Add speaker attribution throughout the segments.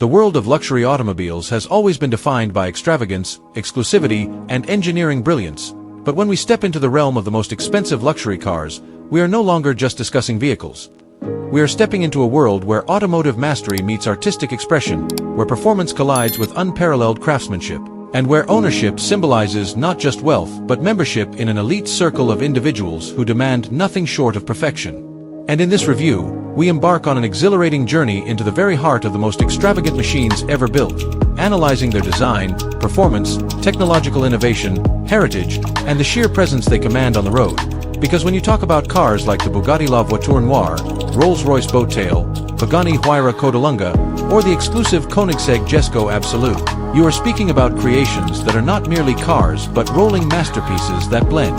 Speaker 1: The world of luxury automobiles has always been defined by extravagance, exclusivity, and engineering brilliance. But when we step into the realm of the most expensive luxury cars, we are no longer just discussing vehicles. We are stepping into a world where automotive mastery meets artistic expression, where performance collides with unparalleled craftsmanship, and where ownership symbolizes not just wealth but membership in an elite circle of individuals who demand nothing short of perfection. And in this review, we embark on an exhilarating journey into the very heart of the most extravagant machines ever built, analyzing their design, performance, technological innovation, heritage, and the sheer presence they command on the road. Because when you talk about cars like the Bugatti La Voiture Noire, Rolls-Royce Boat Tail, Pagani Huayra Codalunga, or the exclusive Koenigsegg Jesko Absolut, you are speaking about creations that are not merely cars but rolling masterpieces that blend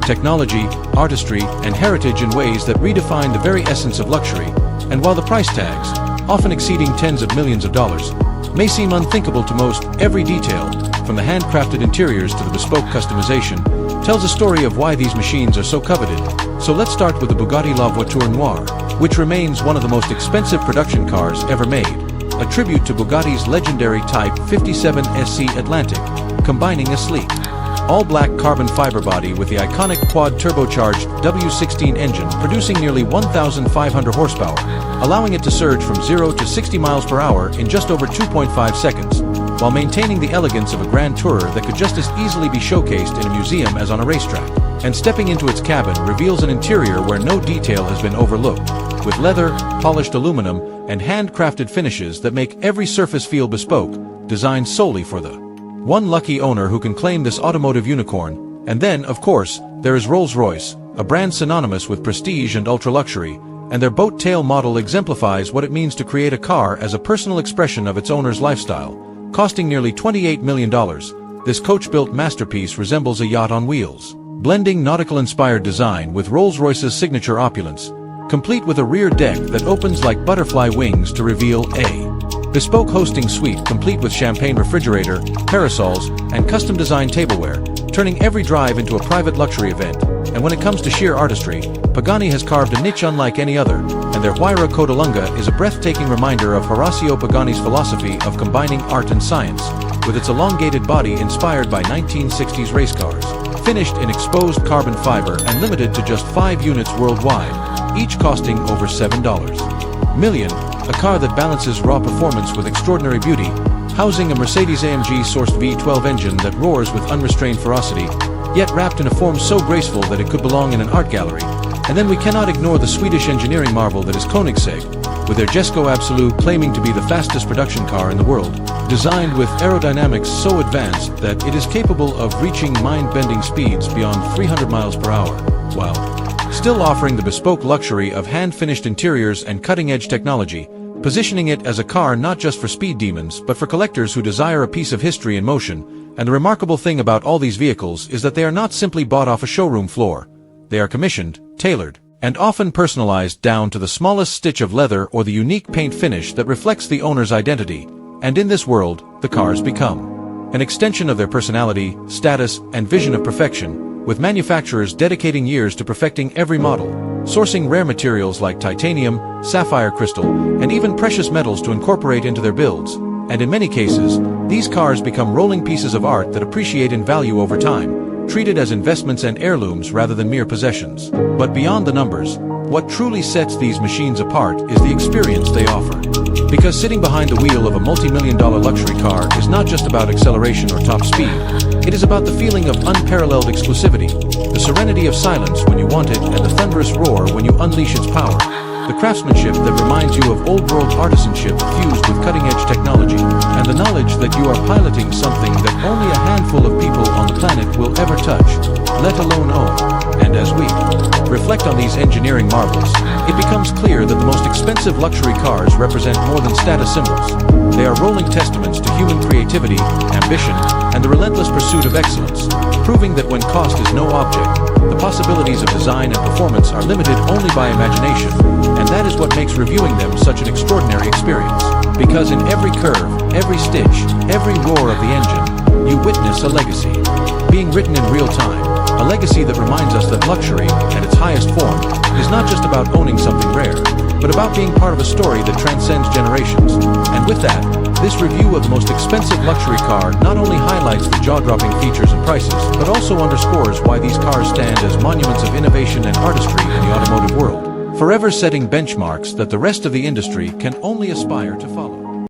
Speaker 1: technology, artistry, and heritage in ways that redefine the very essence of luxury. And while the price tags, often exceeding tens of millions of dollars, may seem unthinkable to most, every detail, from the handcrafted interiors to the bespoke customization, tells a story of why these machines are so coveted. So let's start with the Bugatti La Voiture Noire, which remains one of the most expensive production cars ever made, a tribute to Bugatti's legendary Type 57 SC Atlantic, combining a sleek, all-black carbon fiber body with the iconic quad-turbocharged W16 engine producing nearly 1,500 horsepower, allowing it to surge from 0 to 60 miles per hour in just over 2.5 seconds, while maintaining the elegance of a grand tourer that could just as easily be showcased in a museum as on a racetrack. And stepping into its cabin reveals an interior where no detail has been overlooked, with leather, polished aluminum, and handcrafted finishes that make every surface feel bespoke, designed solely for the one lucky owner who can claim this automotive unicorn. And then, of course, there is Rolls-Royce, a brand synonymous with prestige and ultra-luxury, and their boat tail model exemplifies what it means to create a car as a personal expression of its owner's lifestyle. Costing nearly $28 million, this coach-built masterpiece resembles a yacht on wheels, blending nautical-inspired design with Rolls-Royce's signature opulence, complete with a rear deck that opens like butterfly wings to reveal a bespoke hosting suite complete with champagne refrigerator, parasols, and custom-designed tableware, turning every drive into a private luxury event. And when it comes to sheer artistry, Pagani has carved a niche unlike any other, and their Huayra Codalunga is a breathtaking reminder of Horacio Pagani's philosophy of combining art and science, with its elongated body inspired by 1960s race cars. Finished in exposed carbon fiber and limited to just 5 units worldwide, each costing over $7 million. A car that balances raw performance with extraordinary beauty, housing a Mercedes-AMG sourced V12 engine that roars with unrestrained ferocity, yet wrapped in a form so graceful that it could belong in an art gallery. And then we cannot ignore the Swedish engineering marvel that is Koenigsegg, with their Jesko Absolut claiming to be the fastest production car in the world, designed with aerodynamics so advanced that it is capable of reaching mind-bending speeds beyond 300 miles per hour, while still offering the bespoke luxury of hand-finished interiors and cutting-edge technology, positioning it as a car not just for speed demons but for collectors who desire a piece of history in motion. And the remarkable thing about all these vehicles is that they are not simply bought off a showroom floor. They are commissioned, tailored, and often personalized down to the smallest stitch of leather or the unique paint finish that reflects the owner's identity. And in this world, the cars become an extension of their personality, status, and vision of perfection, with manufacturers dedicating years to perfecting every model, sourcing rare materials like titanium, sapphire crystal, and even precious metals to incorporate into their builds. And in many cases, these cars become rolling pieces of art that appreciate in value over time, treated as investments and heirlooms rather than mere possessions. But beyond the numbers, what truly sets these machines apart is the experience they offer. Because sitting behind the wheel of a multi-million-dollar luxury car is not just about acceleration or top speed, it is about the feeling of unparalleled exclusivity, the serenity of silence when you want it and the thunderous roar when you unleash its power, the craftsmanship that reminds you of old-world artisanship fused with cutting-edge technology, and the knowledge that you are piloting something that only a handful of people on the planet will ever touch, let alone own. And as we reflect on these engineering marvels, it becomes clear that the most expensive luxury cars represent more than status symbols. They are rolling testaments to human creativity, ambition, and the relentless pursuit of excellence, proving that when cost is no object, the possibilities of design and performance are limited only by imagination, and that is what makes reviewing them such an extraordinary experience. Because in every curve, every stitch, every roar of the engine, you witness a legacy being written in real time. A legacy that reminds us that luxury, at its highest form, is not just about owning something rare, but about being part of a story that transcends generations. And with that, This review of the most expensive luxury car not only highlights the jaw-dropping features and prices, but also underscores why these cars stand as monuments of innovation and artistry in the automotive world, forever setting benchmarks that the rest of the industry can only aspire to follow.